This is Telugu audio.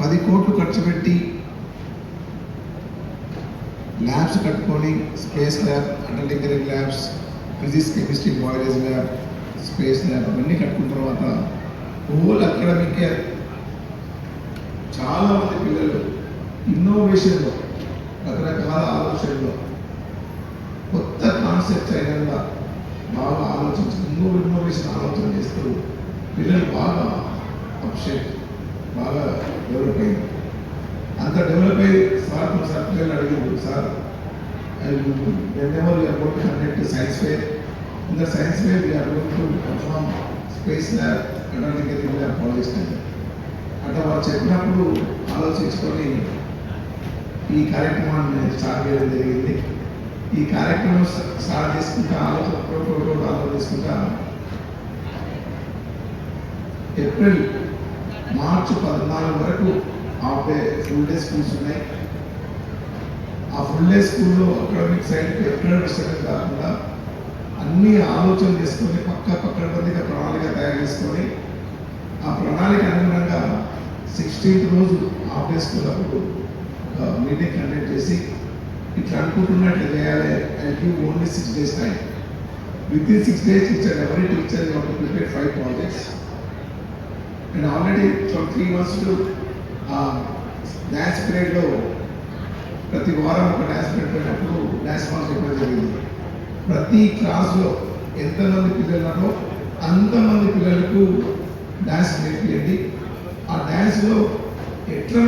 10 కోట్లు ఖర్చు పెట్టి ల్యాబ్స్ కట్టుకొని స్పేస్ ల్యాబ్, అండర్లింగరింగ్ labs, physics, chemistry, biology lab, space lab అవన్నీ కట్టుకున్న తర్వాత హోల్ అకాడమిక్ ఇయర్ చాలామంది పిల్లలు ఇన్నోవేషన్లో, రకరకాల ఆలోచనలో, కొత్త కాన్సెప్ట్స్ అయినా బాగా ఆలోచించి ఇన్నోవేషన్ ఆలోచన చేస్తూ పిల్లలు బాగా అప్షేట్ బాగా డెవలప్ అయింది. అంత డెవలప్ అయ్యి సార్ పిల్లలు అడిగారు, sir whenever we are going to conduct a science fair, in the science fair we are going to perform space lab, another lab, college lab. అట్లా వాళ్ళు చెప్పినప్పుడు ఆలోచించుకొని ఈ కార్యక్రమాన్ని స్టార్ట్ చేయడం జరిగింది. ఈ కార్యక్రమం స్టార్ట్ చేసుకుంటా ఆలోచించుకుంటా ఏప్రిల్ మార్చి 14 వరకు half day full day schools ఉన్నాయి. ఆ ఫుల్ డే స్కూల్లో అకాడమిక్ సైడ్కి ఎక్కడ డిస్టర్బెన్స్ కాకుండా అన్ని ఆలోచన చేసుకొని పక్కబందిగా ప్రణాళిక తయారు చేసుకొని ఆ ప్రణాళిక అనుగుణంగా 16th రోజు హాఫ్ డే స్కూల్ అప్పుడు మీటింగ్ కండక్ట్ చేసి ఇట్లా అనుకుంటున్నట్లు చేయాలి. And give only 6 days time. Within 6 days every teacher you have to prepare 5 projects. And already from 3 months to dance పీరియడ్లో ప్రతి వారం ఒక డ్యాన్స్ పీరియడ్ పెట్టినప్పుడు డ్యాన్స్ మాస్టర్ చెప్పడం జరిగింది. ప్రతి క్లాస్లో ఎంతమంది పిల్లలు ఉన్నారో అంతమంది పిల్లలకు డ్యాన్స్ నేర్పియండి. ఆ డ్యాన్స్లో ఎట్లా